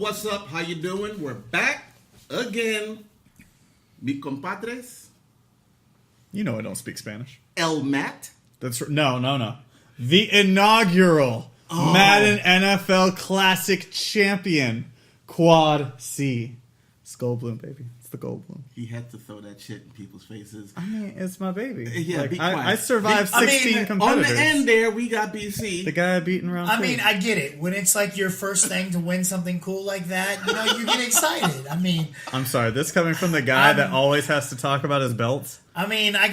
What's up? How you doing? We're back again. Mi compadres. You know I don't speak Spanish. El Mat. That's no. The inaugural Madden NFL Classic champion, Quad C. It's Goldblum, baby. It's the Goldblum. He had to throw that shit in people's faces. I mean, it's my baby. Yeah, like, be quiet. I survived 16 competitors. On the end there, we got BC. The guy I beat in round 3. I mean, I get it. When it's like your first thing to win something cool like that, you get excited. I mean... I'm sorry, this coming from the guy that always has to talk about his belts. I mean, I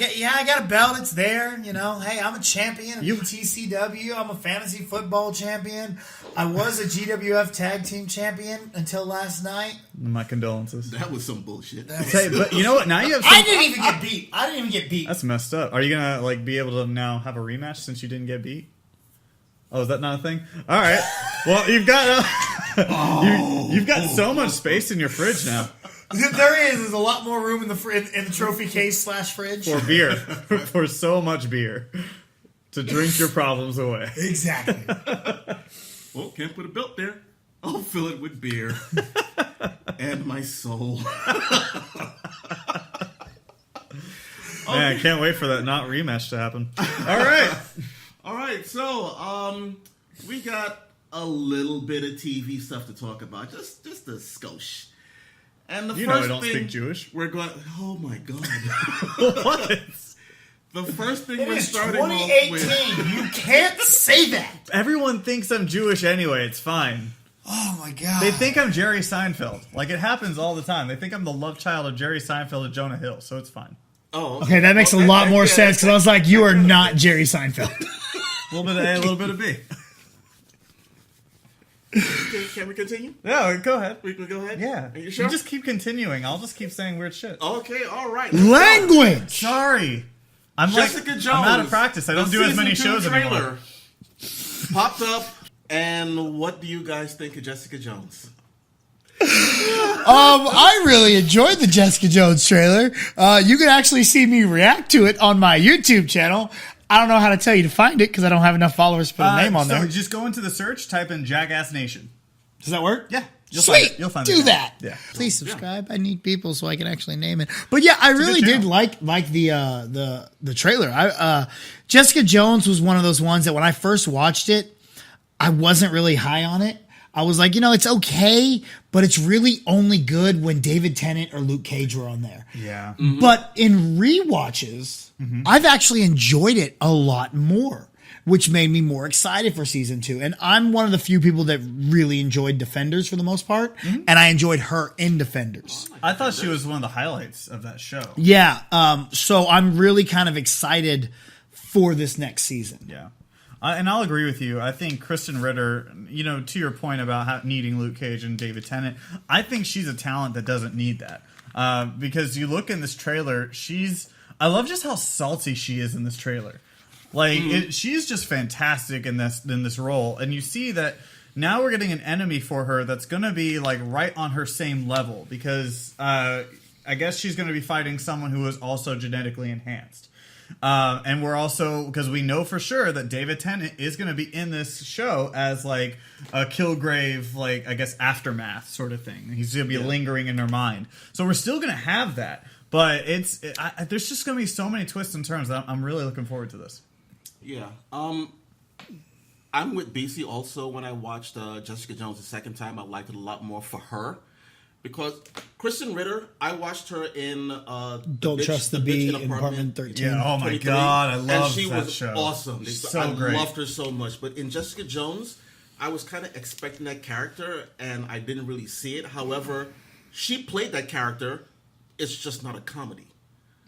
got a belt. It's there. Hey, I'm a champion of ETCW. I'm a fantasy football champion. I was a GWF tag team champion until last night. My condolences. That was some bullshit. But you know what? Now you have. I didn't even get beat. That's messed up. Are you gonna be able to now have a rematch since you didn't get beat? Oh, is that not a thing? All right. Well, you've got you've got so much space in your fridge now. There's a lot more room in the trophy case / fridge for beer, for so much beer to drink your problems away. Exactly. Well, can't put a belt there. I'll fill it with beer and my soul. Man, I can't wait for that not rematch to happen. All right. So, we got a little bit of TV stuff to talk about, just a skosh. And the you first know I don't thing speak Jewish. We're going. Oh my god! What? The first thing it we're is starting 2018. off with. You can't say that. Everyone thinks I'm Jewish anyway. It's fine. Oh my god! They think I'm Jerry Seinfeld. Like it happens all the time. They think I'm the love child of Jerry Seinfeld and Jonah Hill. So it's fine. Oh, okay. That makes a lot more sense because I was like, you are not Jerry Seinfeld. A little bit of A, a little bit of B. Can we continue? Yeah, go ahead. We can go ahead? Yeah. Are you sure? You just keep continuing. I'll just keep saying weird shit. Okay, all right. Language! Sorry. I'm Jessica Jones. I'm out of practice. I don't do as many shows anymore. Popped up, and what do you guys think of Jessica Jones? I really enjoyed the Jessica Jones trailer. You can actually see me react to it on my YouTube channel. I don't know how to tell you to find it because I don't have enough followers to put a name on there. Just go into the search, type in Jackass Nation. Does that work? Yeah. Sweet. You'll find Do that. Yeah. Please subscribe. I need people so I can actually name it. But yeah, I really did like the trailer. Jessica Jones was one of those ones that when I first watched it, I wasn't really high on it. I was like, it's okay, but it's really only good when David Tennant or Luke Cage were on there. Yeah. Mm-hmm. But in rewatches, I've actually enjoyed it a lot more, which made me more excited for season 2. And I'm one of the few people that really enjoyed Defenders for the most part, and I enjoyed her in Defenders. I thought she was one of the highlights of that show. Yeah. So I'm really kind of excited for this next season. Yeah. And I'll agree with you. I think Kristen Ritter, to your point about needing Luke Cage and David Tennant, I think she's a talent that doesn't need that. Because you look in this trailer, I love just how salty she is in this trailer. Like, she's just fantastic in this role. And you see that now we're getting an enemy for her that's going to be, like, right on her same level. Because I guess she's going to be fighting someone who is also genetically enhanced. And we're also, because we know for sure that David Tennant is going to be in this show as like a Kilgrave, like I guess aftermath sort of thing. He's going to be lingering in her mind. So we're still going to have that, but there's just going to be so many twists and turns that I'm really looking forward to this. Yeah. I'm with BC also. When I watched Jessica Jones the second time, I liked it a lot more for her. Because Kristen Ritter, I watched her in Don't Trust the Bee in Apartment 13. Yeah, oh my God, I love that show. And she was awesome. So great. I loved her so much. But in Jessica Jones, I was kind of expecting that character, and I didn't really see it. However, she played that character. It's just not a comedy.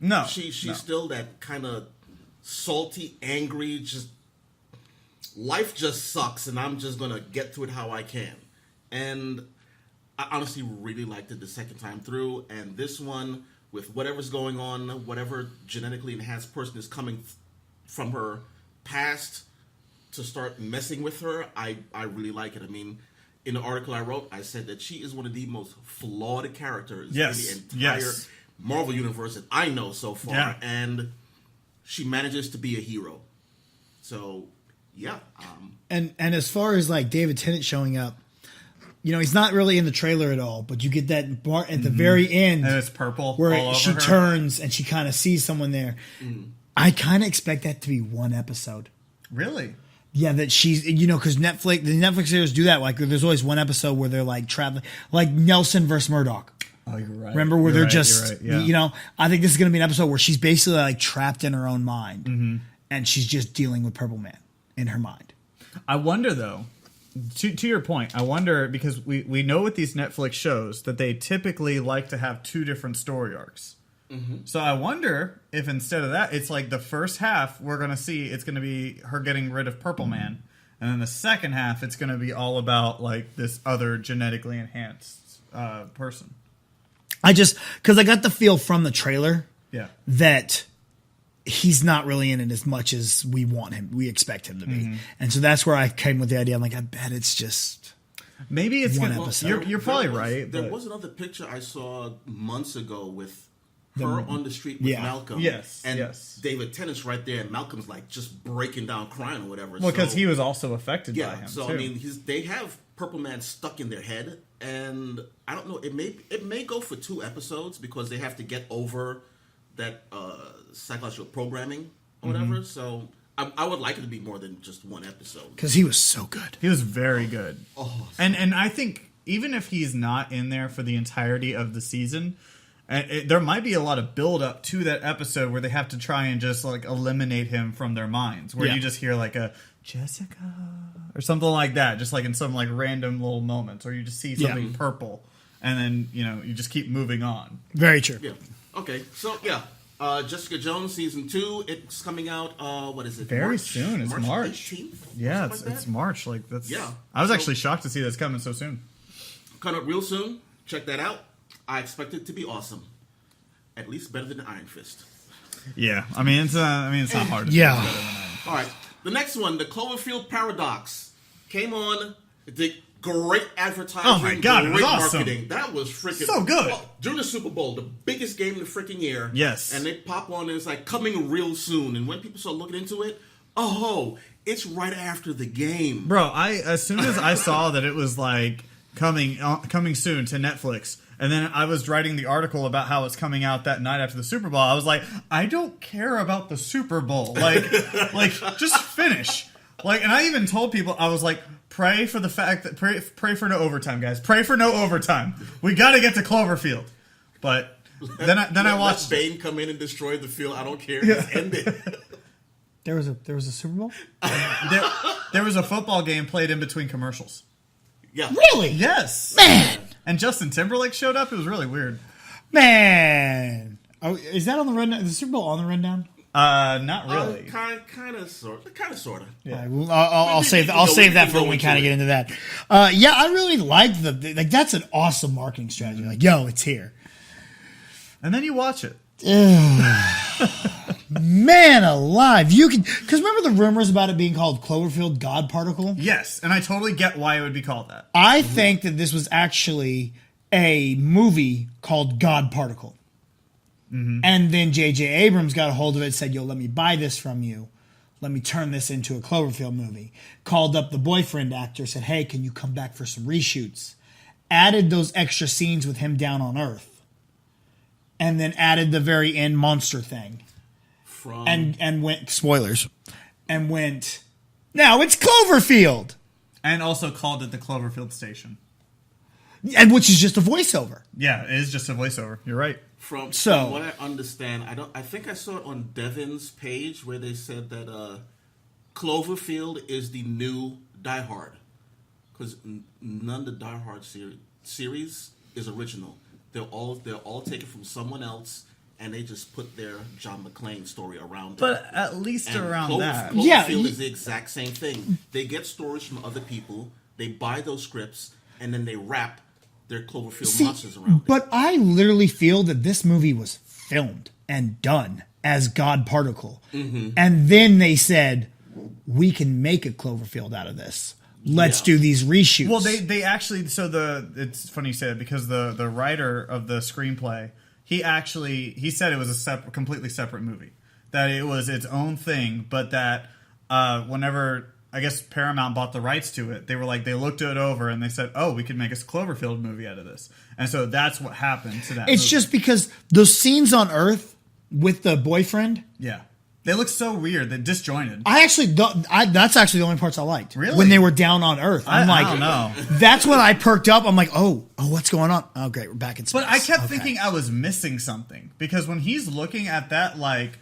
No. She's still that kind of salty, angry, just life just sucks, and I'm just going to get through it how I can. And I honestly really liked it the second time through, and this one, with whatever's going on, whatever genetically enhanced person is coming from her past to start messing with her, I really like it. I mean, in the article I wrote, I said that she is one of the most flawed characters in the entire Marvel universe that I know so far, and she manages to be a hero. So, yeah. And as far as like David Tennant showing up, he's not really in the trailer at all, but you get that part at the very end. And it's purple where all over she her. turns and she kind of sees someone there. I kind of expect that to be one episode. Really? Yeah, that she's, because the Netflix series do that. Like, there's always one episode where they're like traveling, like Nelson versus Murdoch. Oh, you're right. Remember where You're they're right, just, you're right, yeah. I think this is going to be an episode where she's basically like trapped in her own mind, and she's just dealing with Purple Man in her mind. I wonder though. To your point, I wonder, because we know with these Netflix shows that they typically like to have two different story arcs. So I wonder if instead of that, it's like the first half we're going to see it's going to be her getting rid of Purple Man, and then the second half it's going to be all about like this other genetically enhanced person. Because I got the feel from the trailer that he's not really in it as much as we expect him to be. And so that's where I came with the idea. I'm like, I bet it's just maybe it's one gonna, episode. You're probably right. There but- was another picture I saw months ago with her on the street with Yeah. Malcolm. Yes, And yes. David Tennant's right there, and Malcolm's like just breaking down crying or whatever. Well, because So- he was also affected by him. so too. I mean, they have Purple Man stuck in their head, and I don't know. It may go for 2 episodes because they have to get over that psychological programming or whatever. So I would like it to be more than just 1 episode. because he was so good. He was very good. Oh, And I think even if he's not in there for the entirety of the season, there might be a lot of build up to that episode where they have to try and just like eliminate him from their minds, where Yeah. you just hear like a Jessica or something like that, just like in some like random little moments, or you just see something purple, and then you just keep moving on. Very true. yeah. Okay. So Jessica Jones season 2. It's coming out. What is it? Very March? soon. It's March. 18th? Yeah, Something like it's that? March. Like that's. Yeah. I was So- actually shocked to see that's coming so soon. Coming up real soon. Check that out. I expect it to be awesome. At least better than Iron Fist. Yeah, I mean it's not hard. To Yeah. do better than that. All right. The next one, the Cloverfield Paradox, came on. The great advertising. Oh my God, it was great awesome. marketing. That was freaking So good. During the Super Bowl, the biggest game of the freaking year. Yes. And they pop on and it's like coming real soon. And when people start looking into it, oh, it's right after the game. Bro, as soon as I saw that it was like coming soon to Netflix, and then I was writing the article about how it's coming out that night after the Super Bowl, I was like, I don't care about the Super Bowl. Like just finish. Like, and I even told people, I was like, pray for the fact that pray for no overtime, guys. Pray for no overtime. We got to get to Cloverfield. But then I watched Let Bane come in and destroy the field. I don't care. Just end it. There was a Super Bowl? there was a football game played in between commercials. Yeah. Really? Yes. Man. And Justin Timberlake showed up. It was really weird. Man. Oh, is that on the rundown? Is the Super Bowl on the rundown? Not really. Kind of, sort of. Yeah. All right, well, I'll save we can that for go when we into kind of it. get into that. Yeah, I really like that's an awesome marketing strategy. Like, yo, it's here. And then you watch it. Man alive. You can, because remember the rumors about it being called Cloverfield God Particle? Yes, and I totally get why it would be called that. I think that this was actually a movie called God Particle. And then J.J. Abrams got a hold of it and said, yo, let me buy this from you. Let me turn this into a Cloverfield movie. Called up the boyfriend actor, said, hey, can you come back for some reshoots? Added those extra scenes with him down on Earth. And then added the very end monster thing. And went, spoilers, and went, now it's Cloverfield. And also called it the Cloverfield Station. And which is just a voiceover. Yeah, it is just a voiceover. You're right. From So- what I understand, I think I saw it on Devin's page where they said that Cloverfield is the new Die Hard because none of the Die Hard series is original. They're all taken from someone else, and they just put their John McClane story around it. But at least And around that. Cloverfield Yeah, is the exact same thing. They get stories from other people, they buy those scripts, and then they wrap their Cloverfield monsters around it. But I literally feel that this movie was filmed and done as God Particle. And then they said, we can make a Cloverfield out of this. Let's do these reshoots. Well, they actually, it's funny you say it because the writer of the screenplay, he said it was a completely separate movie. That it was its own thing, but that whenever I guess Paramount bought the rights to it. They were like, they looked it over and they said, oh, we could make a Cloverfield movie out of this. And so that's what happened to that It's movie. just because those scenes on Earth with the boyfriend, Yeah. They look so weird. They're disjointed. that's actually the only parts I liked. Really? When they were down on Earth. I'm I like, don't know. That's when I perked up. I'm like, oh, what's going on? Oh, great, we're back in space. But I kept Okay. thinking I was missing something. Because when he's looking at that, like,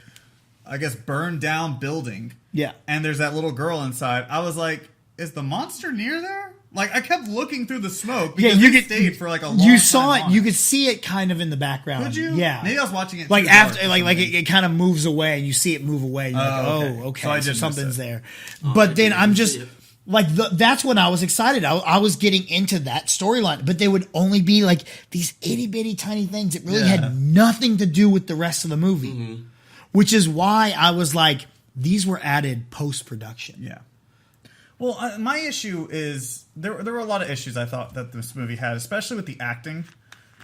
I guess, burned down building. Yeah. And there's that little girl inside. I was like, is the monster near there? Like, I kept looking through the smoke because you it stayed for like a long time. You saw it. on You could see it kind of in the background. Could you? Yeah. Maybe I was watching it Like too dark after, or like something. it kind of moves away, and you see it move away. And you're like, okay. oh, okay, So I so did miss something's it. there. I But then didn't I'm see just it. like, that's when I was excited. I was getting into that storyline, but they would only be like these itty bitty tiny things. It really Yeah. had nothing to do with the rest of the movie, which is why I was like, these were added post production. Yeah. Well, my issue is there were a lot of issues I thought that this movie had, especially with the acting,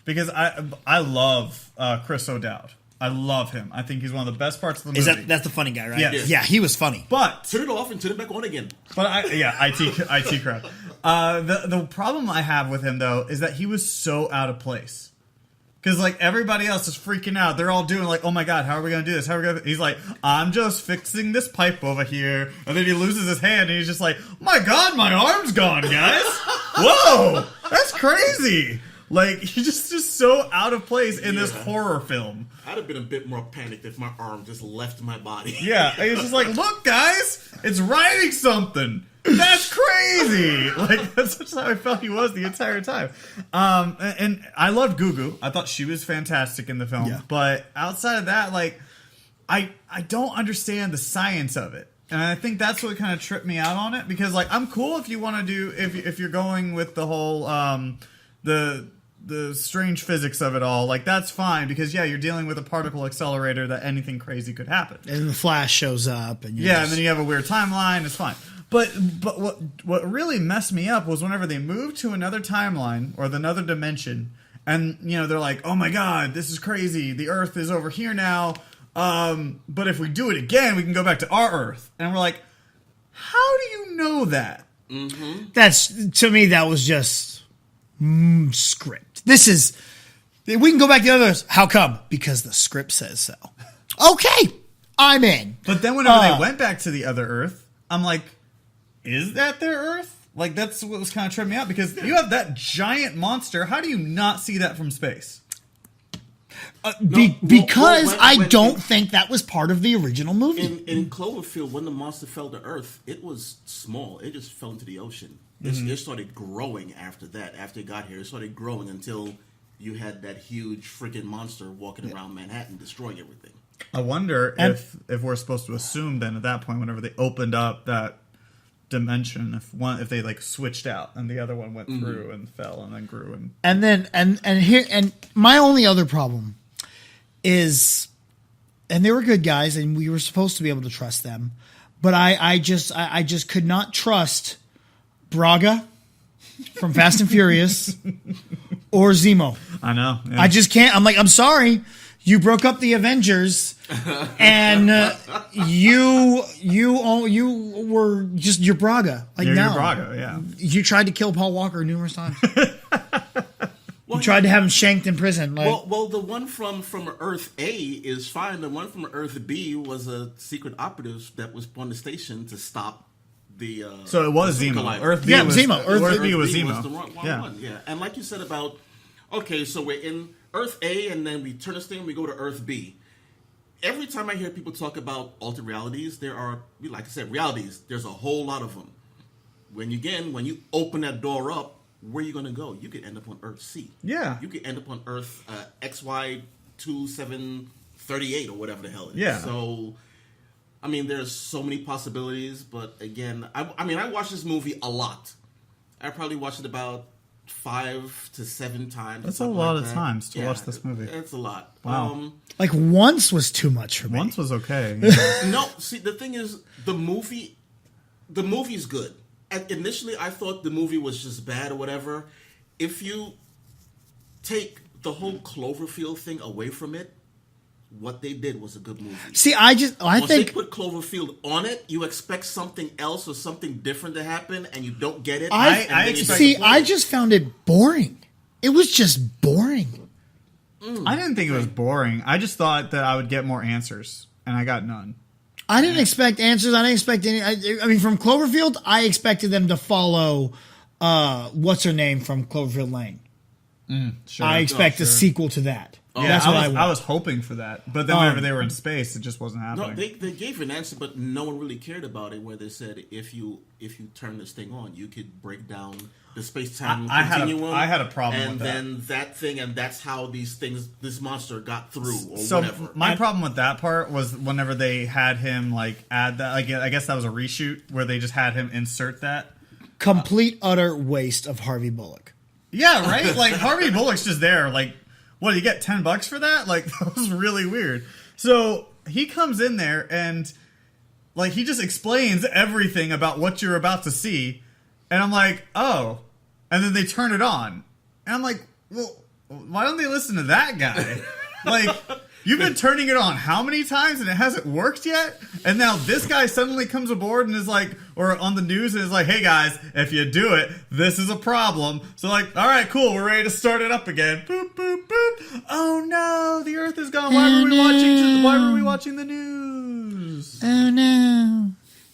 because I love Chris O'Dowd. I love him. I think he's one of the best parts of the movie. That's the funny guy, right? Yes. Yeah, he was funny. But Turn it off and turn it back on again. IT crowd. The problem I have with him though is that he was so out of place. Because like everybody else is freaking out. They're all doing like, oh my god, how are we gonna do this? How are we gonna? He's like, I'm just fixing this pipe over here, and then he loses his hand, and he's just like, my god, my arm's gone, guys. Whoa, that's crazy. Like he's just so out of place in this horror film. I'd have been a bit more panicked if my arm just left my body. Yeah, and he's just like, look, guys, it's writing something. That's crazy. Like that's just how I felt he was the entire time. And I loved Gugu. I thought she was fantastic in the film. Yeah. But outside of that, like, I don't understand the science of it. And I think that's what kind of tripped me out on it, because like I'm cool if you want to do if you're going with the whole the strange physics of it all, like that's fine, because yeah, you're dealing with a particle accelerator that anything crazy could happen. And the Flash shows up, and Yeah, and then you have a weird timeline. It's fine. But what really messed me up was whenever they moved to another timeline or another dimension, and you know they're like, "Oh my god, this is crazy. The Earth is over here now. But if we do it again, we can go back to our Earth." And we're like, "How do you know that?" that's, to me, that was just script. This is, we can go back to the others. How come? Because the script says so. Okay, I'm in. But then whenever they went back to the other Earth, I'm like, is that their Earth? Like, that's what was kind of tripping me out, because you have that giant monster. How do you not see that from space? Because when- I when- don't think that was part of the original movie. In Cloverfield, when the monster fell to Earth, it was small. It just fell into the ocean. It started growing after that. After it got here, it started growing until you had that huge freaking monster walking around Manhattan, destroying everything. I wonder if we're supposed to assume then at that point, whenever they opened up that dimension, if they like switched out and the other one went through and fell and then grew And then and my only other problem is, and they were good guys, and we were supposed to be able to trust them, but I just could not trust Braga from Fast and Furious or Zemo. I know. Yeah. I just can't. I'm like, I'm sorry. You broke up the Avengers, and you were just your Braga. Like, You're no, Braga, yeah. You tried to kill Paul Walker numerous times. You tried to have him shanked in prison. Like, Well, the one from Earth A is fine. The one from Earth B was a secret operative that was on the station to stop the. So it was the Zemo. collider. Earth B Yeah, was Zemo. Earth B B was was Zemo. the wrong Yeah. one. Yeah, and like you said about, okay, so we're in Earth A, and then we turn this thing, we go to Earth B. Every time I hear people talk about altered realities, there are, like I said, realities. There's a whole lot of them. When you open that door up, where are you going to go? You could end up on Earth C. Yeah. You could end up on Earth XY 2738 or whatever the hell it is. Yeah. So, I mean, there's so many possibilities, but again, I watched this movie a lot. I probably watched it about 5 to 7 times. That's a something lot like of that. times to watch this movie. It's a lot. Wow. like once was too much for me. Once was okay. No, see, the thing is, the movie's good. Initially, I thought the movie was just bad or whatever. If you take the whole Cloverfield thing away from it, what they did was a good movie. See, I Once think they put Cloverfield on it, you expect something else or something different to happen, and you don't get it. I just found it boring. It was just boring. I didn't think it was boring. I just thought that I would get more answers, and I got none. I didn't expect answers. I didn't expect any. I mean, from Cloverfield, I expected them to follow what's her name from Cloverfield Lane. Sure. I expect a sequel to that. Yeah, that's what I want. I was hoping for that, but then whenever they were in space, it just wasn't happening. No, they gave an answer, but no one really cared about it. Where they said if you turn this thing on, you could break down the space-time continuum. I had a problem and with that. And then that thing, and that's how this monster got through, or so whatever. My problem with that part was whenever they had him like add that. Like, I guess that was a reshoot where they just had him insert that. Complete utter waste of Harvey Bullock. Yeah, right. Like Harvey Bullock's just there. Like, what, you get $10 for that? Like, that was really weird. So he comes in there and like he just explains everything about what you're about to see, and I'm like, oh. And then they turn it on, and I'm like, well, why don't they listen to that guy? Like, you've been turning it on how many times and it hasn't worked yet? And now this guy suddenly comes aboard and is like, or on the news and is like, hey guys, if you do it, this is a problem. So like, all right, cool, we're ready to start it up again. Boop, boop, boop. Oh no, the Earth is gone. Why were we watching the news? Oh no.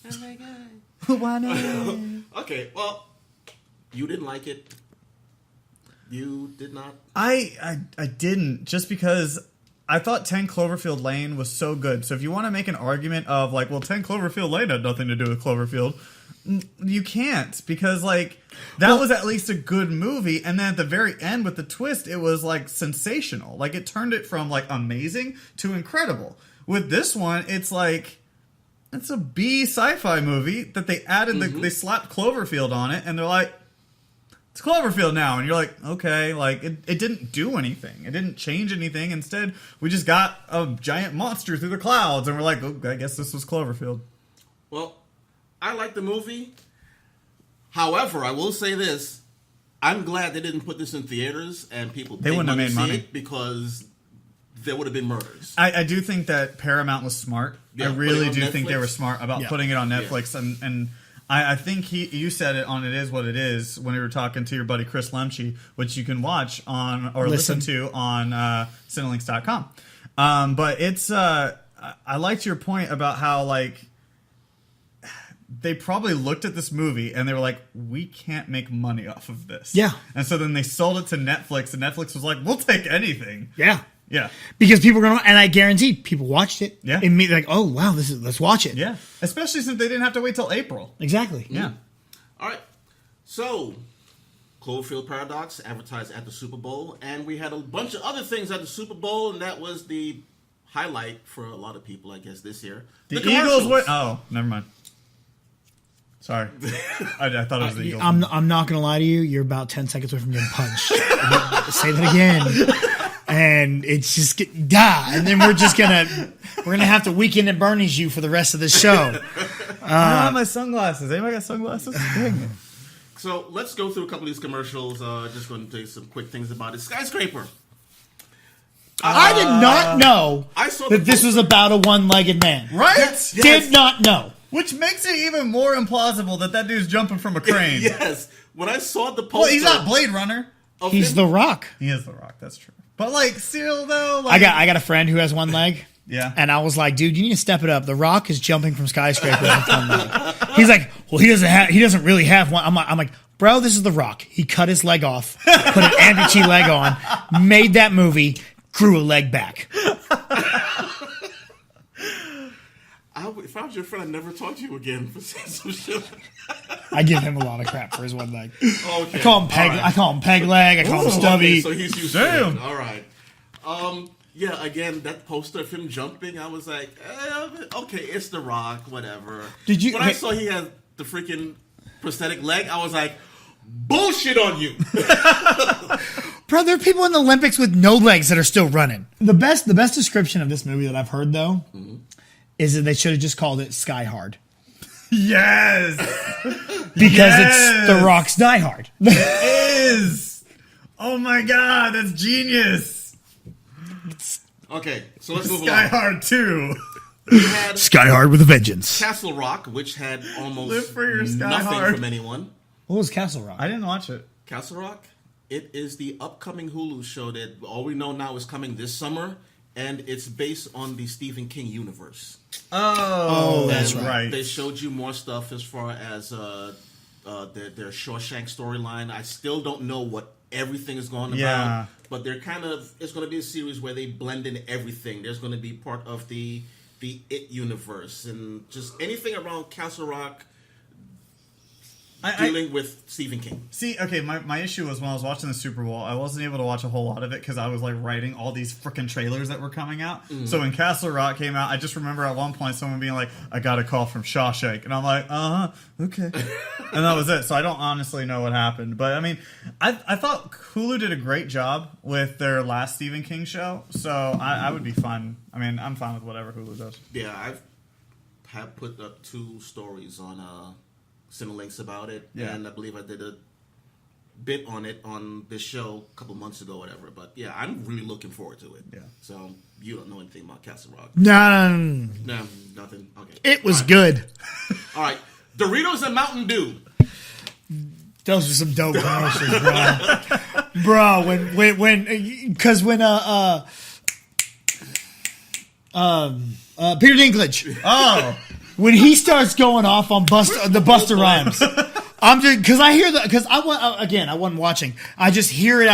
Oh my god. Why not? Okay, well, you didn't like it. You did not. I didn't, just because I thought 10 Cloverfield Lane was so good. So if you want to make an argument of like, well, 10 Cloverfield Lane had nothing to do with Cloverfield, you can't, because like that was at least a good movie. And then at the very end with the twist, it was like sensational. Like it turned it from like amazing to incredible. With this one, it's like, it's a B sci-fi movie that they added, they slapped Cloverfield on it, and they're like, it's Cloverfield now. And you're like, okay, like it didn't do anything. It didn't change anything. Instead, we just got a giant monster through the clouds, and we're like, oh, I guess this was Cloverfield. Well, I like the movie. However, I will say this. I'm glad they didn't put this in theaters and people They wouldn't have made money it, because there would have been murders. I do think that Paramount was smart. Yeah, I really do Netflix. think they were smart about putting it on Netflix. Yeah. And I think you said it on It Is What It Is when you were talking to your buddy Chris Lemche, which you can watch on or listen to on Cinelinks.com. But it's I liked your point about how like they probably looked at this movie and they were like, we can't make money off of this. Yeah. And so then they sold it to Netflix, and Netflix was like, we'll take anything. Yeah. Yeah. Because people are going to, and I guarantee people watched it. Yeah. Immediately like, oh, wow, let's watch it. Yeah. Especially since they didn't have to wait till April. Exactly. Yeah. All right. So, Cloverfield Paradox advertised at the Super Bowl, and we had a bunch of other things at the Super Bowl, and that was the highlight for a lot of people, I guess, this year. The Eagles went. Oh, never mind. Sorry. I thought it was the Eagles. I'm not going to lie to you. You're about 10 seconds away from getting punched. Say that again. And it's just and then we're gonna have to weekend at Bernie's you for the rest of the show. I don't have my sunglasses. Anybody got sunglasses? Dang it. So let's go through a couple of these commercials. Just going to tell you some quick things about it. Skyscraper. I did not know that this was about a one-legged man. Right? Yes. Did not know. Which makes it even more implausible that dude's jumping from a crane. Yes. When I saw the poster, Well, he's not Blade Runner. He's The Rock. He is The Rock. That's true. But like, still though, like, I got a friend who has one leg. Yeah. And I was like, dude, you need to step it up. The Rock is jumping from skyscrapers with one leg. He's like, well, he doesn't really have one. I'm like, bro, this is The Rock. He cut his leg off, put an amputee leg on, made that movie, grew a leg back. If I was your friend, I'd never talk to you again for saying some shit. I give him a lot of crap for his one leg. Okay. I call him peg. Right. I call him peg leg. I call him stubby. Okay, so he's used to it. All right. Yeah. Again, that poster of him jumping, I was like, okay, it's The Rock, whatever. Did you? When I saw he had the freaking prosthetic leg, I was like, bullshit on you. Bro, there are people in the Olympics with no legs that are still running. The best description of this movie that I've heard though is that they should have just called it Sky Hard. Yes. Because it's The Rock's Die Hard. It is. Oh my God, that's genius. Okay, so let's move Sky along. Hard 2. We had Sky Hard with a Vengeance. Castle Rock, which had Live almost for your Sky nothing Hard. from anyone. What was Castle Rock? I didn't watch it. Castle Rock, it is the upcoming Hulu show that all we know now is coming this summer, and it's based on the Stephen King universe. Oh, that's And right. They showed you more stuff as far as their Shawshank storyline. I still don't know what everything is going Yeah. about, but they're it's going to be a series where they blend in everything. There's going to be part of the It universe and just anything around Castle Rock dealing with Stephen King. See, okay, my issue was when I was watching the Super Bowl, I wasn't able to watch a whole lot of it because I was like writing all these freaking trailers that were coming out. So when Castle Rock came out, I just remember at one point someone being like, I got a call from Shawshank. And I'm like, okay. And that was it. So I don't honestly know what happened. But I mean, I thought Hulu did a great job with their last Stephen King show. So I would be fine. I mean, I'm fine with whatever Hulu does. Yeah, have put up 2 stories on Cinelinks about it, and I believe I did a bit on it on this show a couple months ago, whatever. But yeah, I'm really looking forward to it. Yeah. So you don't know anything about Castle Rock? No. No, nothing. Okay. It was good. All right, Doritos and Mountain Dew. Those were some dope commercials, bro. When Peter Dinklage. Oh, When he starts going off on the Busta Rhymes, I'm just because I hear because I wasn't watching. I just hear it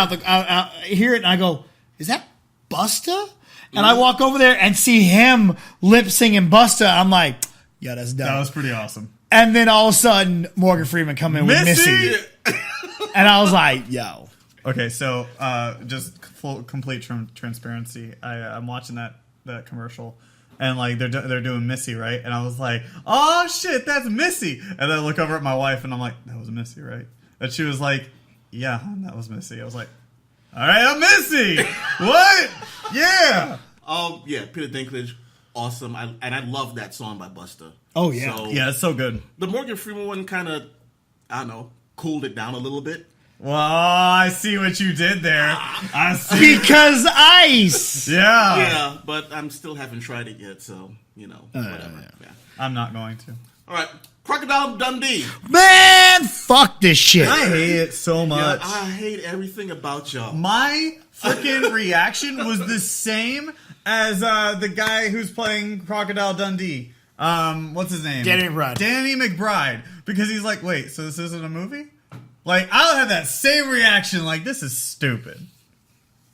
hear it and I go, is that Busta? And I walk over there and see him lip singing Busta. I'm like, yeah, that's dope. that was pretty awesome. And then all of a sudden, Morgan Freeman come in with Missy, and I was like, yo. Okay, so just complete transparency. I'm watching that commercial. And like they're doing Missy, right? And I was like, "Oh shit, that's Missy!" And then I look over at my wife, and I'm like, "That was Missy, right?" And she was like, "Yeah, hon, that was Missy." I was like, "All right, I'm Missy. What? Yeah." Yeah, Peter Dinklage, awesome. And I love that song by Busta. Oh yeah, So, Yeah, it's so good. the Morgan Freeman one kind of, I don't know, cooled it down a little bit. Well, I see what you did there. I see. because ice. Yeah. Yeah, but I'm still haven't tried it yet, so whatever. Yeah. I'm not going to. All right, Crocodile Dundee. Man, fuck this shit. I hate it so Yeah, much. I hate everything about y'all. My freaking reaction was the same as the guy who's playing Crocodile Dundee. What's his name? Danny McBride. Danny McBride. Because he's like, wait, so this isn't a movie? Like, I'll have that same reaction. Like, this is stupid.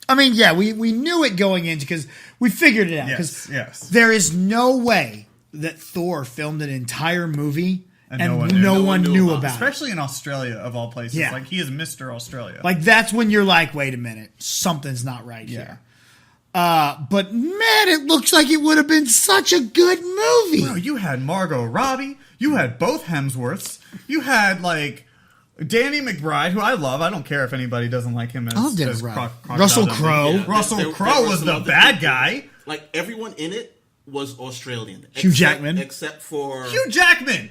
I mean, yeah, we knew it going in because we figured it out. Yes. There is no way that Thor filmed an entire movie and no one knew about it. Especially in Australia, of all places. Yeah. Like, he is Mr. Australia. Like, that's when you're like, wait a minute, something's not right here. But man, it looks like it would have been such a good movie. Bro, you had Margot Robbie. You had both Hemsworths. You had, like, Danny McBride, who I love. I don't care if anybody doesn't like him as, I love Danny as McBride. Crocodile Russell Dundee. Crowe. Yeah, Russell there Crowe were was some the other bad people. guy. Like, everyone in it was Australian. Hugh Jackman. Except for Hugh Jackman.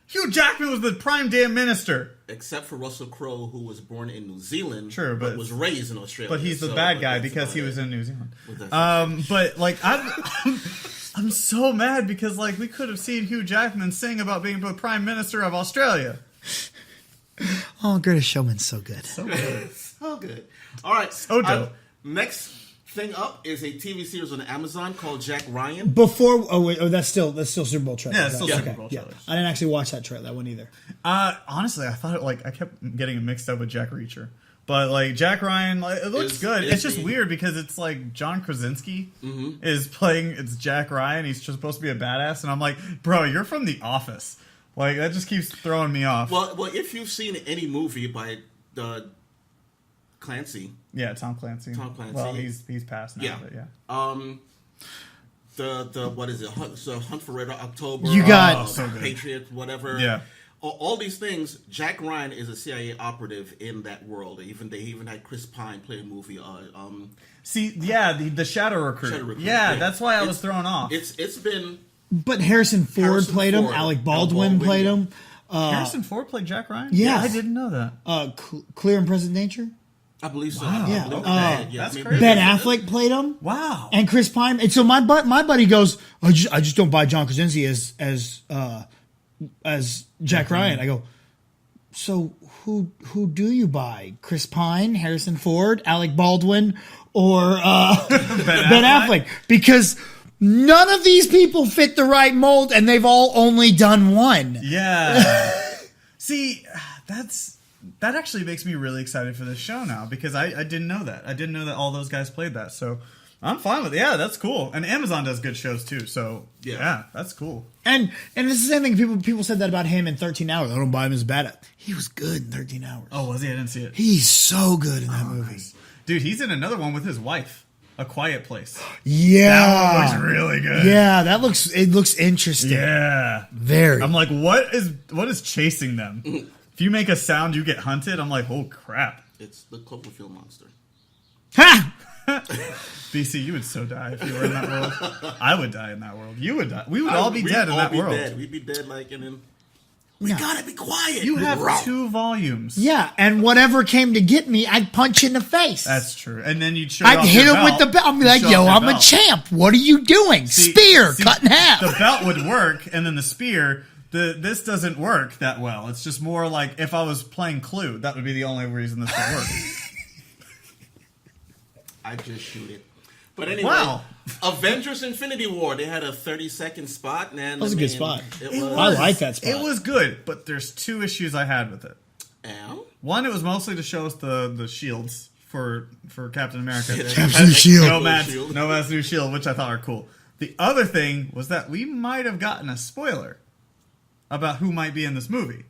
Hugh Jackman was the prime damn minister. Except for Russell Crowe, who was born in New Zealand, Sure, but was raised in Australia. But he's the So, bad guy that's because he about was it. in New Zealand. Well, But like I'm so mad because like we could have seen Hugh Jackman sing about being the prime minister of Australia. Oh, Greatest Showman's so good. So good. So good. All right. So dope. Next thing up is a TV series on Amazon called Jack Ryan. That's still Super Bowl trailer. Yeah, it's still Okay, Super Bowl yeah. trailers. I didn't actually watch that one either. Honestly, I thought I kept getting it mixed up with Jack Reacher. But like Jack Ryan, like, it looks good. It's just weird because it's like John Krasinski is playing. It's Jack Ryan. He's just supposed to be a badass, and I'm like, bro, you're from The Office. Like that just keeps throwing me off. Well, if you've seen any movie by Clancy, yeah, Tom Clancy. Well, he's passed now. Yeah. But yeah. the what is it? Hunt for Red October. You got- so good. Patriot, whatever. Yeah. All these things. Jack Ryan is a CIA operative in that world. They even had Chris Pine play a movie. See, yeah, the Shadow Recruit. Shadow Recruit, Yeah, yeah. that's why I was thrown off. It's been But Harrison Ford played him. Ford. Alec Baldwin played him. Harrison Ford played Jack Ryan? Yes. I didn't know that. Clear and Present Danger. I believe so. Wow. Yeah. That's crazy. Ben Affleck played him. Wow. And Chris Pine. And so my buddy goes, I just don't buy John Krasinski as Jack Ryan. I go, so who do you buy? Chris Pine, Harrison Ford, Alec Baldwin, or Ben Affleck? Because none of these people fit the right mold, and they've all only done one. Yeah. See, that actually makes me really excited for this show now, because I didn't know that. I didn't know that all those guys played that. So I'm fine with it. Yeah, that's cool. And Amazon does good shows too. So yeah that's cool. And it's the same thing. People said that about him in 13 Hours. I don't buy him as bad at. He was good in 13 Hours. Oh, was he? I didn't see it. He's so good in that movie. Nice. Dude, he's in another one with his wife, A Quiet Place. Yeah, That one looks really good. Yeah, it looks interesting. Yeah, very. I'm like, what is chasing them? If you make a sound, you get hunted. I'm like, oh crap. It's the Cloverfield monster. Ha! BC, you would so die if you were in that world. I would die in that world. You would die. We would all be dead in that world. We'd be dead, like, and then we gotta be quiet. You have 2 volumes. Yeah, and whatever came to get me, I'd punch in the face. That's true. And then you'd show I'd off hit your him with the belt. I'd be like, yo, I'm a champ. What are you doing? Spear, cut in half. The belt would work, and then the spear, this doesn't work that well. It's just more like if I was playing Clue, that would be the only reason this would work. I just shoot it. But anyway, wow. Avengers Infinity War, they had a 30-second spot. And that was a good spot. I like that spot. It was good, but there's 2 issues I had with it. And? One, it was mostly to show us the shields for Captain America. Captain Shield. Nomad's new shield, which I thought were cool. The other thing was that we might have gotten a spoiler about who might be in this movie.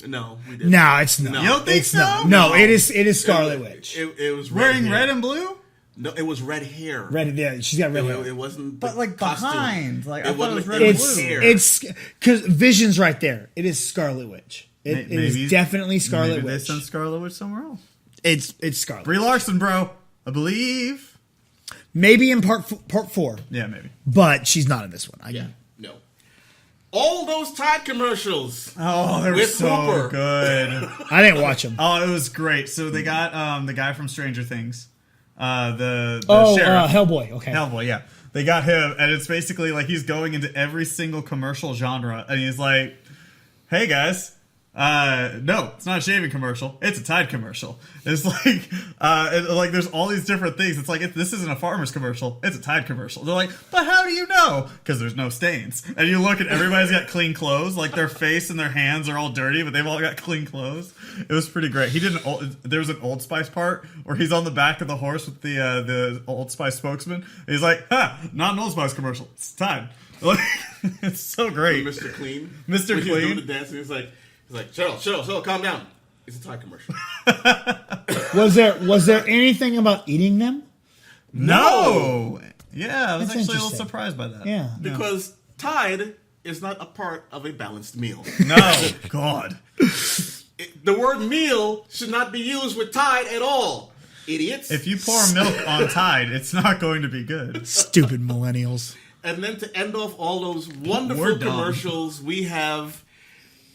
No, we didn't. No, it's not. You don't think so? No, it is Scarlet Witch. It was wearing red and blue? No, it was red hair. Red, yeah, she's got red hair. It wasn't. But like costume. behind, like I It thought it was wasn't- red and It's blue. because Vision's right there. It is Scarlet Witch. It is definitely Scarlet Maybe Witch. they sent Scarlet Witch somewhere else. It's Scarlet. Brie Larson, bro. I believe. Maybe in part 4. Yeah, maybe. But she's not in this one. No. All those Tide commercials. Oh, they're With so Cooper. good. I didn't watch them. Oh, it was great. So they got the guy from Stranger Things, the sheriff, Hellboy. Okay, Hellboy. Yeah, they got him, and it's basically like he's going into every single commercial genre, and he's like, "Hey guys, no, it's not a shaving commercial. It's a Tide commercial. It's like there's all these different things. It's like this isn't a farmer's commercial. It's a Tide commercial. They're like, but how do you know? Because there's no stains. And you look, and everybody's got clean clothes. Like their face and their hands are all dirty, but they've all got clean clothes. It was pretty great. There was an Old Spice part where he's on the back of the horse with the Old Spice spokesman. He's like, not an Old Spice commercial. It's Tide. Like, it's so great. Mr. Clean. Mr. When Clean. He's doing the dance, and he's like, Cheryl, calm down. It's a Tide commercial. Was there anything about eating them? No. Yeah, I was That's actually a little interesting. surprised by that. Yeah. Because Tide is not a part of a balanced meal. No. God. The word meal should not be used with Tide at all. Idiots. If you pour milk on Tide, it's not going to be good. Stupid millennials. And then to end off all those We're wonderful dumb. commercials, we have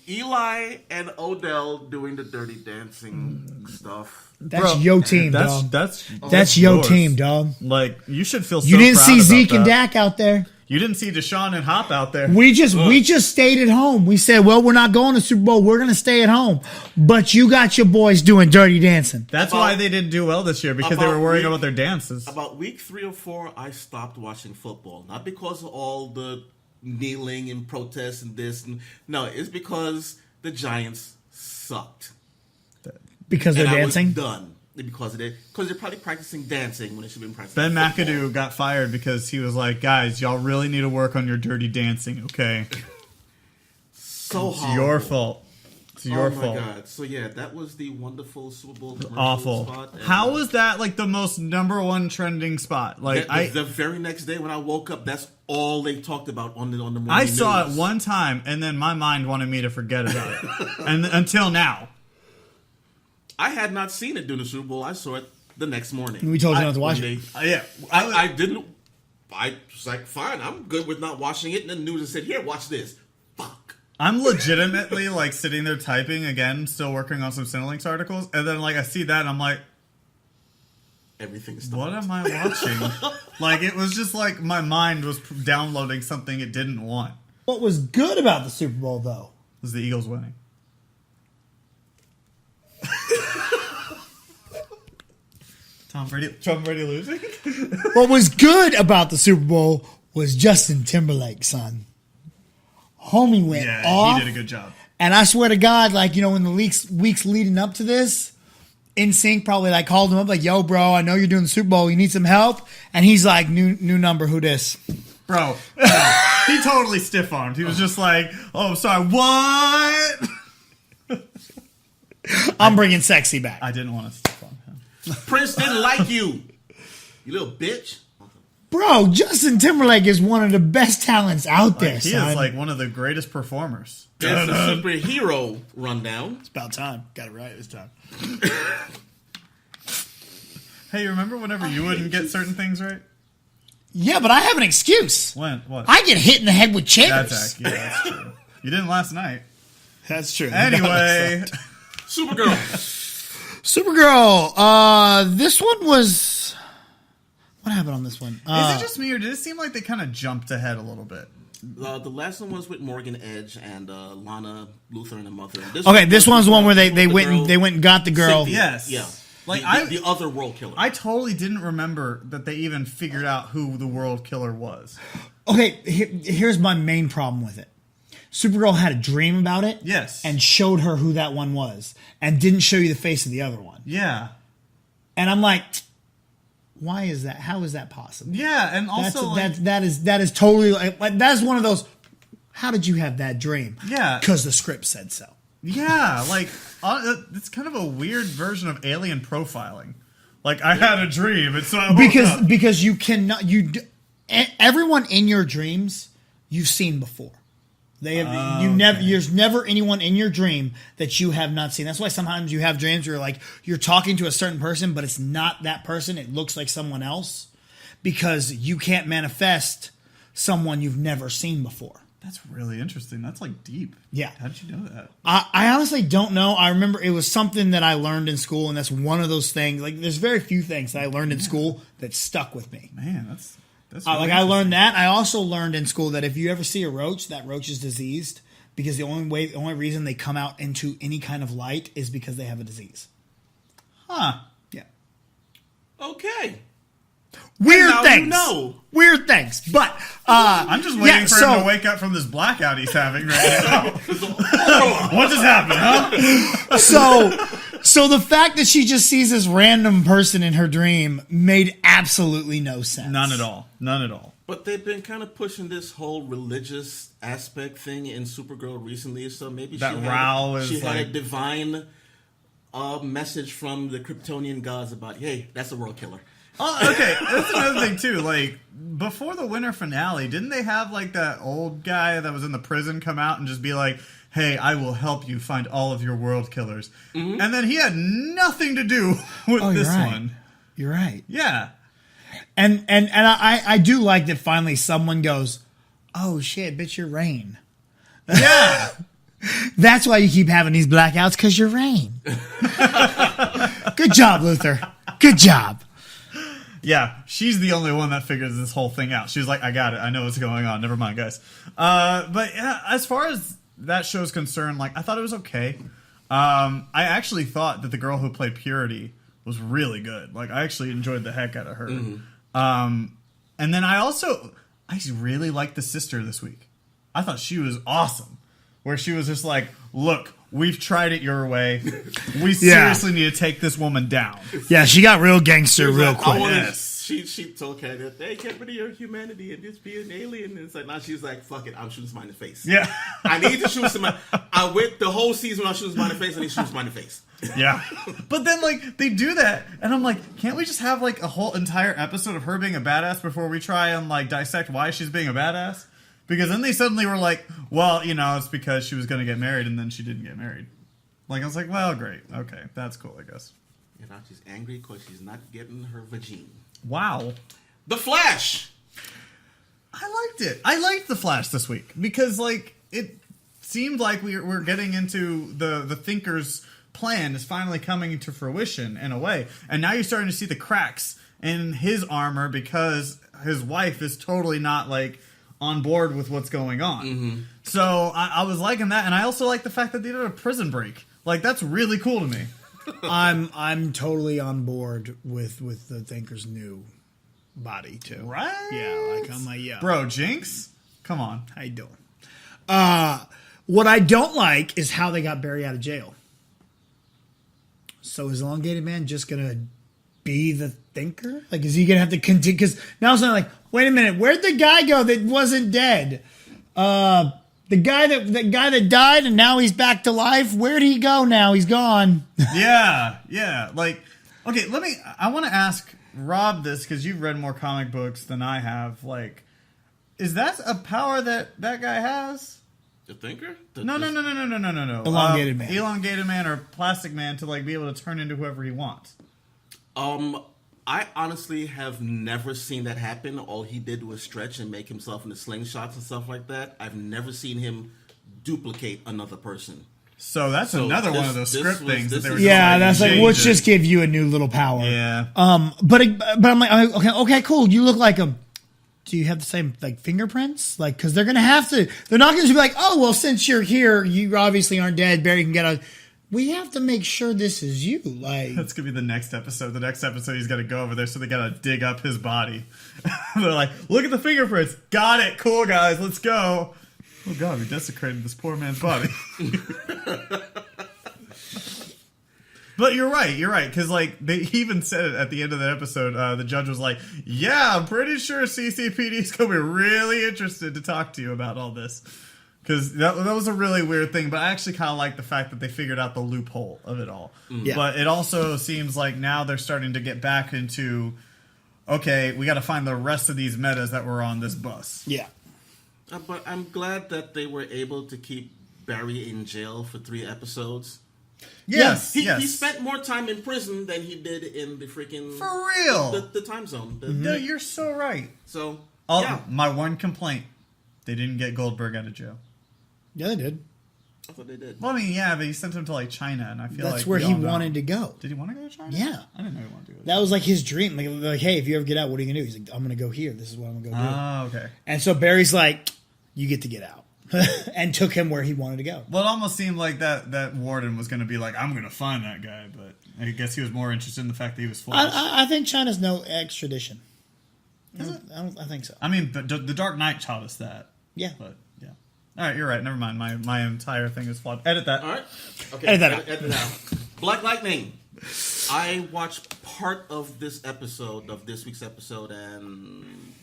Eli and Odell doing the dirty dancing stuff. That's your team, That's dog. that's your yours. team, dog. Like you should feel. So You didn't proud see about Zeke and that. Dak out there. You didn't see Deshaun and Hop out there. We just stayed at home. We said, well, we're not going to Super Bowl. We're going to stay at home. But you got your boys doing dirty dancing. That's why they didn't do well this year, because they were worrying about their dances. About week 3 or 4, I stopped watching football. Not because of all the kneeling and protests and this. No, it's because the Giants sucked. Because they're And dancing? I was done. Because they're probably practicing dancing when they should have been practicing Ben football. McAdoo got fired because he was like, guys, y'all really need to work on your dirty dancing, okay? So It's horrible. your fault. It's your fault. Oh my god! So yeah, that was the wonderful Super Bowl commercial Awful. spot. And, How was that like the most #1 trending spot? Like the very next day when I woke up, that's all they talked about on the morning I saw news. it one time, and then my mind wanted me to forget about it, and until now. I had not seen it during the Super Bowl. I saw it the next morning. We told you not to watch When it. Yeah, I didn't. I was like, fine, I'm good with not watching it. And then the news said, here, watch this. Fuck. I'm legitimately like sitting there typing again, still working on some Cinelinx articles, and then like I see that and I'm like, Everything stopped. what am I watching? Like it was just like my mind was downloading something it didn't want. What was good about the Super Bowl, though, Was the Eagles winning? Tom Brady losing? what was good about the Super Bowl was Justin Timberlake, son. Homie went off. He did a good job. And I swear to God, like, you know, in the weeks leading up to this, NSYNC probably like called him up like, yo, bro, I know you're doing the Super Bowl. You need some help? And he's like, new number, who this? Bro, he totally stiff-armed. He was just like, oh, sorry, what? I'm bringing sexy back. I didn't want to stiff-arm him. Prince didn't like you. You little bitch. Bro, Justin Timberlake is one of the best talents out there, He son. is like one of the greatest performers. There's a superhero rundown. It's about time. Got it right this time. Hey, remember whenever you wouldn't get certain things right? Yeah, but I have an excuse. When? What? I get hit in the head with chairs. That's true. You didn't last night. That's true. Anyway. Supergirl. This one was... What happened on this one? Is it just me, or did it seem like they kind of jumped ahead a little bit? The last one was with Morgan Edge and Lana Luthor and the Mother. This one's the one where they went and got the girl. Cynthia. Yes. Yeah. Like the other world killer. I totally didn't remember that they even figured out who the world killer was. Okay, here's my main problem with it. Supergirl had a dream about it. Yes. And showed her who that one was. And didn't show you the face of the other one. Yeah. And I'm like... Why is that? How is that possible? Yeah, and also that is totally like that's one of those. How did you have that dream? Yeah, because the script said so. Yeah, like it's kind of a weird version of alien profiling. Like I had a dream, and so I woke up. Because you cannot everyone in your dreams you've seen before. They have there's never anyone in your dream that you have not seen. That's why sometimes you have dreams where you're talking to a certain person, but it's not that person. It looks like someone else because you can't manifest someone you've never seen before. That's really interesting. That's like deep. Yeah. How did you know that? I honestly don't know. I remember it was something that I learned in school, and that's one of those things. Like there's very few things that I learned in school that stuck with me. Man, that's really I learned that. I also learned in school that if you ever see a roach, that roach is diseased because the only reason they come out into any kind of light is because they have a disease. Huh. Yeah. Okay. Weird things. You know. Weird things. But I'm just waiting for him to wake up from this blackout he's having right now. What just happened, huh? So the fact that she just sees this random person in her dream made absolutely no sense. None at all. But they've been kind of pushing this whole religious aspect thing in Supergirl recently, so maybe she had a divine message from the Kryptonian gods about, hey, that's a world killer. Oh, okay, that's another thing too. Like before the winter finale, didn't they have like that old guy that was in the prison come out and just be like, "Hey, I will help you find all of your world killers," and then he had nothing to do with this one. You're right. Yeah, and I do like that finally someone goes, "Oh shit, bitch, you're Rain." Yeah, that's why you keep having these blackouts because you're Rain. Good job, Luther. Good job. Yeah, she's the only one that figures this whole thing out. She's like, I got it. I know what's going on. Never mind, guys. But yeah, as far as that show's concerned, like I thought it was okay. I actually thought that the girl who played Purity was really good. Like I actually enjoyed the heck out of her. Mm-hmm. And then I really liked the sister this week. I thought she was awesome. Where she was just like, look, we've tried it your way. We seriously need to take this woman down. Yeah, she got real gangster real quick. Yes. She told Kat that, hey, get rid of your humanity and just be an alien. And it's like, now she's like, fuck it, I'm shooting somebody in the face. Yeah. I need to shoot somebody. I went the whole season when I shoot somebody in the face and he shoots somebody in the face. Yeah. But then, like, they do that. And I'm like, can't we just have, like, a whole entire episode of her being a badass before we try and, like, dissect why she's being a badass? Because then they suddenly were like, well, you know, it's because she was going to get married and then she didn't get married. Like, I was like, well, great. Okay, that's cool, I guess. And now she's angry because she's not getting her vagine. Wow. The Flash! I liked it. I liked The Flash this week because, like, seemed like we're getting into the Thinker's plan is finally coming to fruition in a way. And now you're starting to see the cracks in his armor because his wife is totally not like on board with what's going on. Mm-hmm. So I was liking that, and I also like the fact that they did a prison break. Like, that's really cool to me. I'm totally on board with the Thinker's new body too. Right? Yeah, like I'm like, yeah. Bro, Jinx? Come on. How you doing? What I don't like is how they got Barry out of jail. So is Elongated Man just gonna be the Thinker? Like, is he gonna have to continue? Because now it's not like, wait a minute, where'd the guy go that wasn't dead? The guy that died and now he's back to life. Where'd he go now? He's gone. Yeah. Like, okay, I want to ask Rob this because you've read more comic books than I have. Like, is that a power that guy has? The Thinker? No. Elongated Man. Elongated Man or Plastic Man to like be able to turn into whoever he wants. I honestly have never seen that happen. All he did was stretch and make himself into slingshots and stuff like that. I've never seen him duplicate another person. So that's another one of those script things that they were yeah, that's like, let's just give you a new little power. Yeah. But I'm like, okay, cool. You look like him. Do you have the same like fingerprints? Like, because they're gonna have to. They're not gonna just be like, oh well, since you're here, you obviously aren't dead. Barry can get out. We have to make sure this is you. Like, that's gonna be the next episode. The next episode, he's got to go over there, so they gotta dig up his body. They're like, look at the fingerprints. Got it. Cool, guys. Let's go. Oh God, we desecrated this poor man's body. But you're right, because like he even said it at the end of the episode. The judge was like, "Yeah, I'm pretty sure CCPD is gonna be really interested to talk to you about all this." Because that was a really weird thing, but I actually kind of like the fact that they figured out the loophole of it all. Yeah. But it also seems like now they're starting to get back into, okay, we got to find the rest of these metas that were on this bus. Yeah. But I'm glad that they were able to keep Barry in jail for 3 episodes. Yes, He spent more time in prison than he did in the freaking... For real! The time zone. No, you're so right. So, my one complaint, they didn't get Goldberg out of jail. Yeah, they did. I thought they did. Well, I mean, yeah, but he sent him to like China, and I feel that's where he wanted to go. Did he want to go to China? Yeah, I didn't know he wanted to go. That was like his dream. Like, hey, if you ever get out, what are you gonna do? He's like, I'm gonna go here. This is what I'm gonna go do. Oh, okay. And so Barry's like, you get to get out, and took him where he wanted to go. Well, it almost seemed like that warden was going to be like, I'm going to find that guy, but I guess he was more interested in the fact that he was Flash. I think China's no extradition. I think so. I mean, but The Dark Knight taught us that. Yeah. But, yeah. All right, you're right. Never mind. My entire thing is flawed. Edit that. All right. Okay. Edit that out. Edit out. Black Lightning. I watched part of this week's episode, and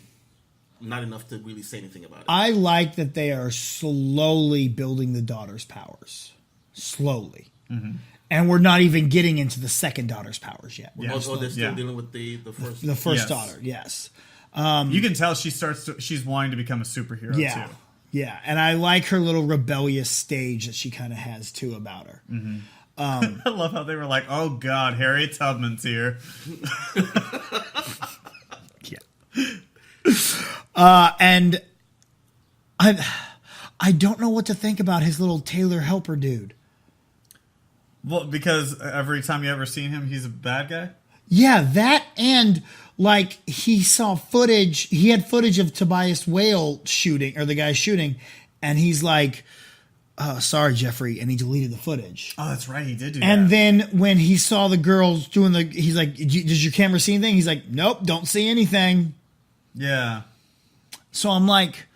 not enough to really say anything about it. I like that they are slowly building the daughter's powers. Slowly. Mm-hmm. And we're not even getting into the second daughter's powers yet. Yeah. Also, they're still dealing with the first. The first daughter, yes. You can tell she's wanting to become a superhero, too. Yeah, and I like her little rebellious stage that she kind of has, too, about her. Mm-hmm. I love how they were like, oh, God, Harriet Tubman's here. And I don't know what to think about his little tailor helper dude. Well, because every time you ever seen him, he's a bad guy? Yeah, that and like he had footage of Tobias Whale shooting, or the guy shooting, and he's like, sorry, Jeffrey, and he deleted the footage. Oh, that's right, he did do that. And then when he saw the girls doing he's like, does your camera see anything? He's like, nope, don't see anything. Yeah. So I'm like,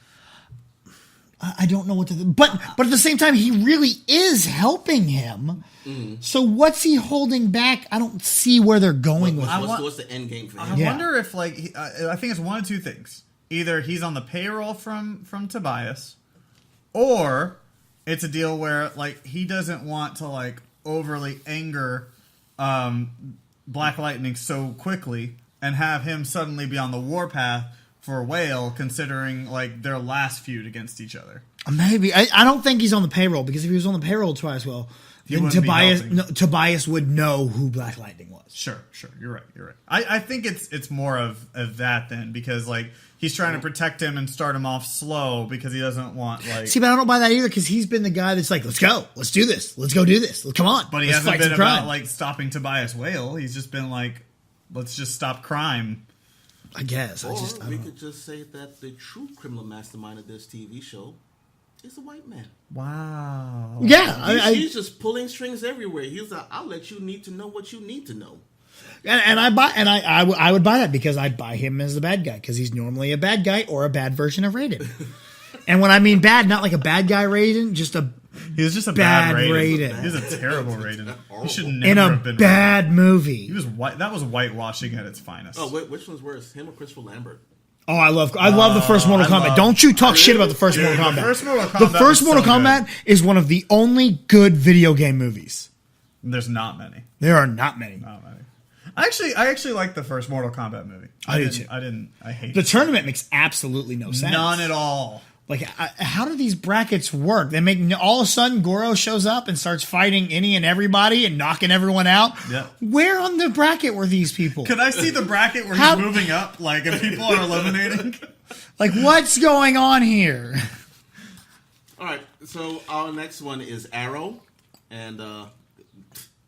I don't know what to think. But at the same time, he really is helping him. Mm. So what's he holding back? I don't see where they're going with it. What's the end game for him? I wonder if, like, I think it's one of two things. Either he's on the payroll from Tobias, or it's a deal where, like, he doesn't want to, like, overly anger Black Lightning so quickly and have him suddenly be on the warpath for Whale, considering like their last feud against each other. Maybe I don't think he's on the payroll, because if he was on the payroll twice, well, then wouldn't be helping. Tobias would know who Black Lightning was. Sure. You're right. I think it's more of that then, because like he's trying to protect him and start him off slow because he doesn't want like. See, but I don't buy that either, because he's been the guy that's like, let's go, let's do this, let's go do this, come on. But he hasn't hasn't been about like stopping Tobias Whale. He's just been like, let's just stop crime. I guess. Or we could just say that the true criminal mastermind of this TV show is a white man. Wow. Yeah, He's just pulling strings everywhere. He's like, I'll let you need to know what you need to know. and I would buy that, because I'd buy him as the bad guy, because he's normally a bad guy or a bad version of Raiden. And when I mean bad, not like a bad guy Raiden, just a He was just a bad bad Raiden. Raiden. He was a terrible Raiden. He should never in a have been bad Raiden. movie. He was that was whitewashing at its finest. Oh, which one's worse, him or Christopher Lambert? Oh, I love the first Mortal Kombat. Don't you talk shit about the first Mortal Kombat. The first Mortal Kombat is one of the only good video game movies. There's not many. There are not many. Not many. I actually like the first Mortal Kombat movie. I do too. I hate The it. tournament makes absolutely no sense. None at all. Like, how do these brackets work? They make all of a sudden Goro shows up and starts fighting any and everybody and knocking everyone out. Yeah. Where on the bracket were these people? Could I see the bracket where he's moving up, like if people are eliminating? Like, what's going on here? All right, so our next one is Arrow, and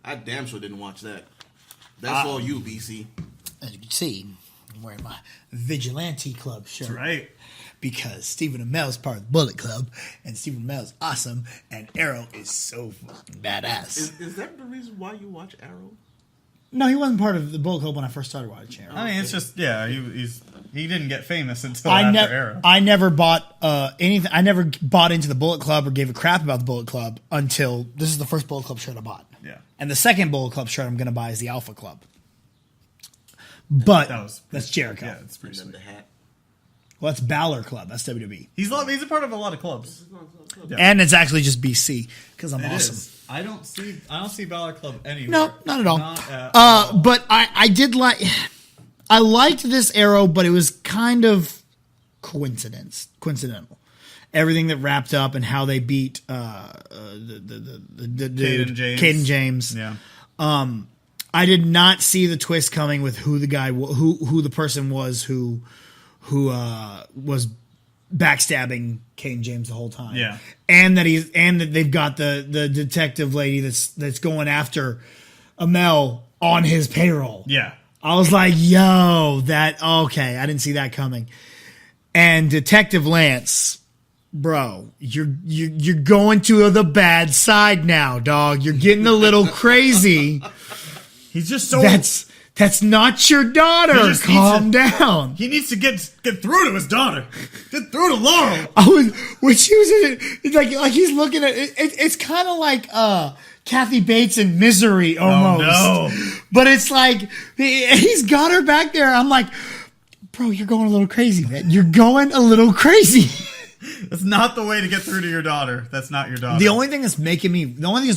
I damn sure didn't watch that. That's all you, BC. As you can see, I'm wearing my Vigilante Club shirt. That's right. Because Stephen Amell's part of the Bullet Club, and Stephen Amell's awesome, and Arrow is so fucking badass. Is that the reason why you watch Arrow? No, he wasn't part of the Bullet Club when I first started watching Arrow. I mean, it's just he didn't get famous until after Arrow. I never bought anything. I never bought into the Bullet Club or gave a crap about the Bullet Club until this is the first Bullet Club shirt I bought. Yeah. And the second Bullet Club shirt I'm going to buy is the Alpha Club. But that's Jericho. Yeah, it's pretty And sweet. then the hat. Well, that's Balor Club. That's WWE. He's a part of a lot of clubs. Yeah. And it's actually just BC because I'm It awesome. is. I don't see Balor Club anywhere. No, not at all. Not at all. But I did like. I liked this Arrow, but it was kind of coincidental. Everything that wrapped up and how they beat the dude, Caden James. Yeah. I did not see the twist coming with who the guy, who the person was who was backstabbing Caden James the whole time. Yeah. And that they've got the detective lady that's going after Amel on his payroll. Yeah. I was like, yo, okay, I didn't see that coming. And Detective Lance, bro, you're going to the bad side now, dog. You're getting a little crazy. He's just so That's not your daughter. Calm down. He needs to get through to his daughter. Get through to Laurel. When she was in it, like he's looking at it. It's kind of like Kathy Bates in Misery almost. Oh, no. But it's like he's got her back there. I'm like, bro, you're going a little crazy, man. You're going a little crazy. That's not the way to get through to your daughter. That's not your daughter. The only thing that's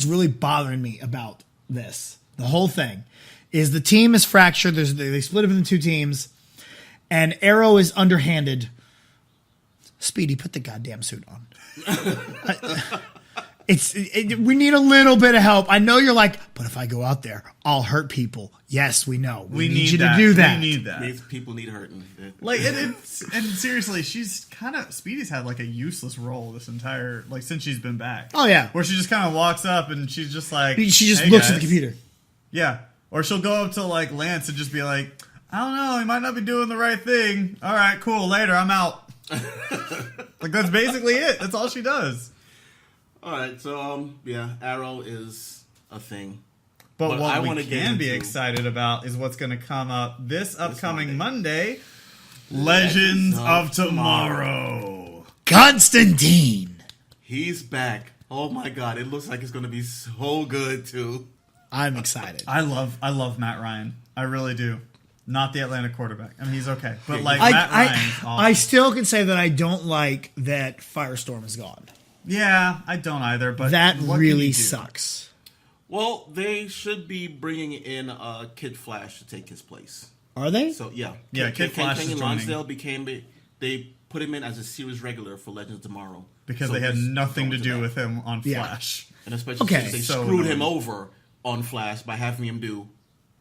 really bothering me about this, the whole thing, is the team is fractured. They split up into two teams, and Arrow is underhanded. Speedy, put the goddamn suit on. We need a little bit of help. I know you're like, but if I go out there, I'll hurt people. Yes, we know. We need you to do that. We need that. People need hurting. Like, and seriously, Speedy's had like a useless role this entire, like, since she's been back. Oh yeah, where she just kind of walks up and she's just like, she just hey, looks guys. at the computer. Yeah. Or she'll go up to like Lance and just be like, I don't know, he might not be doing the right thing. All right, cool, later, I'm out. Like, that's basically it. That's all she does. All right, so Arrow is a thing. But what we can be excited about is what's going to come up this upcoming Monday, Legends of Tomorrow. Constantine. He's back. Oh my God, it looks like it's going to be so good too. I'm excited. I love Matt Ryan. I really do. Not the Atlanta quarterback. I mean, he's okay. But like Matt Ryan's awesome. I still can say that I don't like that Firestorm is gone. Yeah, I don't either. But that really sucks. Well, they should be bringing in Kid Flash to take his place. Are they? So yeah, Kid Flash is joining. Lonsdale they put him in as a series regular for Legends of Tomorrow because they had nothing to do with him on Flash. And especially since they screwed him over on Flash by having him do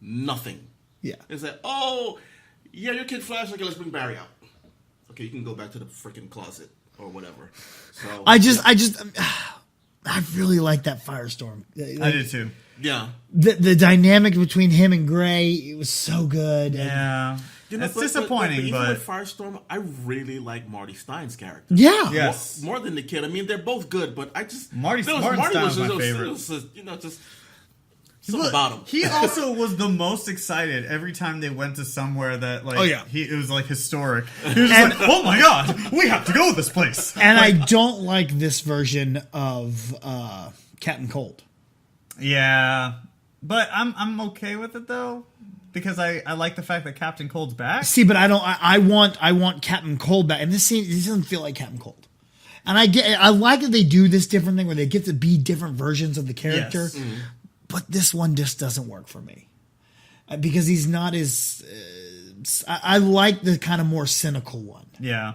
nothing. Yeah. It's like, oh, yeah, your kid Flash. Okay, let's bring Barry out. Okay, you can go back to the freaking closet or whatever. So I really like that Firestorm. I did too. Yeah. The dynamic between him and Gray, it was so good. Yeah. It's disappointing, but even with Firestorm, I really like Marty Stein's character. Yeah. Yes. More than the kid. I mean, they're both good, but I just Marty Stein was my favorite. Just something about him. He also was the most excited every time they went to somewhere that it was like historic. He was just like, "Oh my god, we have to go to this place." And I don't like this version of Captain Cold. Yeah, but I'm okay with it though. Because I like the fact that Captain Cold's back. See, but I don't. I want Captain Cold back, and this scene doesn't feel like Captain Cold. And I like that they do this different thing where they get to be different versions of the character. Yes. Mm-hmm. But this one just doesn't work for me because he's not as. I like the kind of more cynical one. Yeah,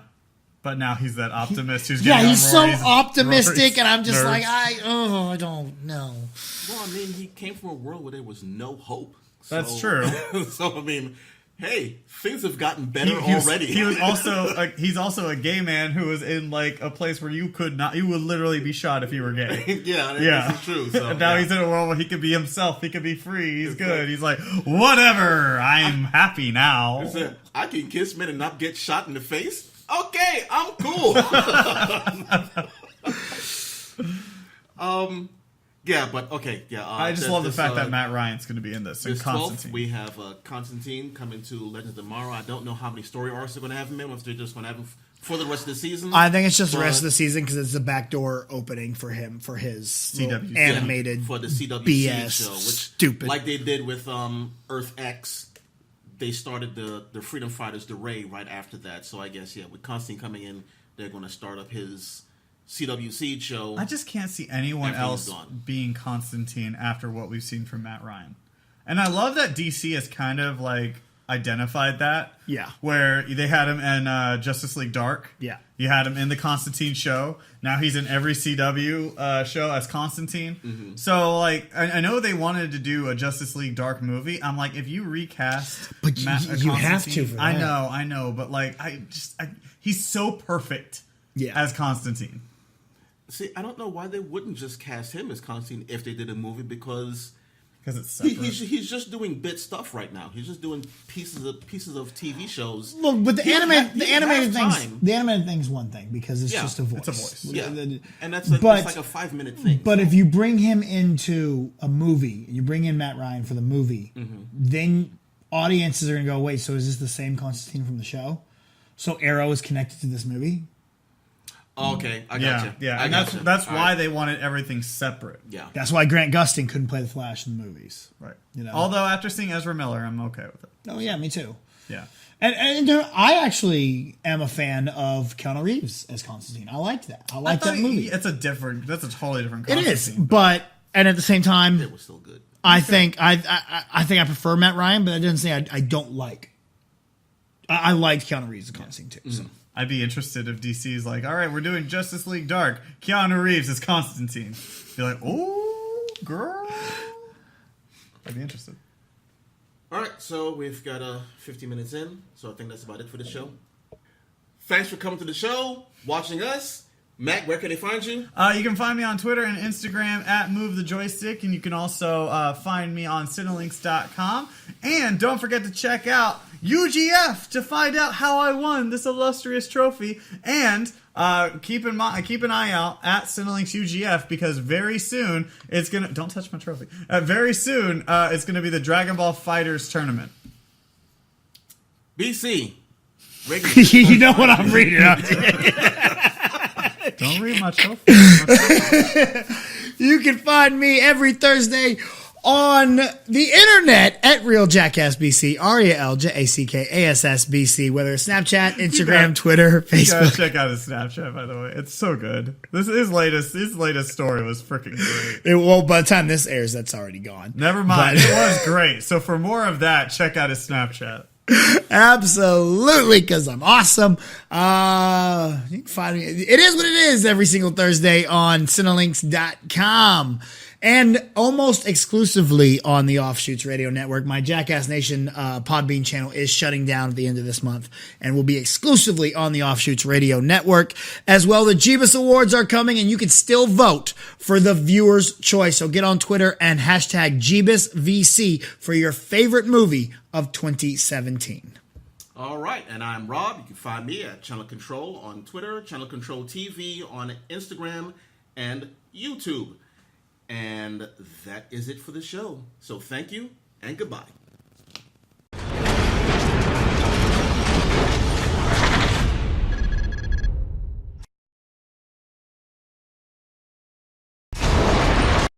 but now he's that optimist who's getting he's so optimistic, Rory's and I'm just nerves. like I don't know. Well, I mean, he came from a world where there was no hope. That's true. So I mean, hey, things have gotten better already. He was also he's also a gay man who was in like a place where you would literally be shot if you were gay. This is true. So, and now he's in a world where he could be himself. He could be free. He's good. He's like, whatever. I'm happy now. I can kiss men and not get shot in the face. Okay, I'm cool. Yeah, but okay, yeah. I just love the fact that Matt Ryan's going to be in this. And Constantine. 12th, we have Constantine coming to Legends of Tomorrow. I don't know how many story arcs they're going to have him in. If they're just going to have him for the rest of the season. I think it's just the rest of the season because it's the backdoor opening for him for his CW animated for the CW BS show, which stupid like they did with Earth X. They started the Freedom Fighters, the Ray, right after that. So I guess with Constantine coming in, they're going to start up his CW Seed show. I just can't see anyone else being Constantine after what we've seen from Matt Ryan. And I love that DC has kind of like identified that. Yeah. Where they had him in Justice League Dark. Yeah. You had him in the Constantine show. Now he's in every CW show as Constantine. Mm-hmm. So like I know they wanted to do a Justice League Dark movie. I'm like, if you recast but you have to for that. I know, but like he's so perfect as Constantine. See, I don't know why they wouldn't just cast him as Constantine if they did a movie because it's separate. He's just doing bit stuff right now. He's just doing pieces of TV shows. Well, but the animated thing's one thing because it's just a voice. It's a voice. Yeah, and that's it's like a 5-minute thing. But if you bring him into a movie, you bring in Matt Ryan for the movie, then audiences are going to go, wait, so is this the same Constantine from the show? So Arrow is connected to this movie? Okay, I got you. Yeah, and that's why they wanted everything separate. Yeah, that's why Grant Gustin couldn't play the Flash in the movies. Right. Although after seeing Ezra Miller, I'm okay with it. Oh yeah, me too. Yeah, and I actually am a fan of Keanu Reeves as Constantine. I liked that. I liked that movie. That's a totally different Constantine. It is, but at the same time, it was still good. I think I prefer Matt Ryan, but that doesn't say I don't like. I liked Keanu Reeves as Constantine too. So. I'd be interested if DC is like, all right, we're doing Justice League Dark. Keanu Reeves is Constantine. Be like, oh, girl. I'd be interested. All right, so we've got 50 minutes in, so I think that's about it for the show. Thanks for coming to the show, watching us. Matt, where can they find you? You can find me on Twitter and Instagram at Move the Joystick, and you can also find me on Cinelinks.com. And don't forget to check out UGF to find out how I won this illustrious trophy. And keep an eye out at Cinelinks UGF because very soon it's gonna don't touch my trophy. Very soon it's gonna be the Dragon Ball Fighters tournament. BC, you know what I'm reading. Don't read my trophy. You can find me every Thursday on the internet at Real Jackass BC, RealJackassBC, whether it's Snapchat, Instagram, Twitter, Facebook. You gotta check out his Snapchat, by the way. It's so good. His latest story was freaking great. Well, by the time this airs, that's already gone. Never mind. It was great. So for more of that, check out his Snapchat. Absolutely, because I'm awesome. You can find me. It is what it is every single Thursday on Cinelinks.com. And almost exclusively on the Offshoots Radio Network. My Jackass Nation Podbean channel is shutting down at the end of this month and will be exclusively on the Offshoots Radio Network. As well, the Jeebus Awards are coming, and you can still vote for the viewer's choice. So get on Twitter and hashtag JeebusVC for your favorite movie of 2017. All right, and I'm Rob. You can find me at Channel Control on Twitter, Channel Control TV on Instagram and YouTube. And that is it for the show. So thank you and goodbye.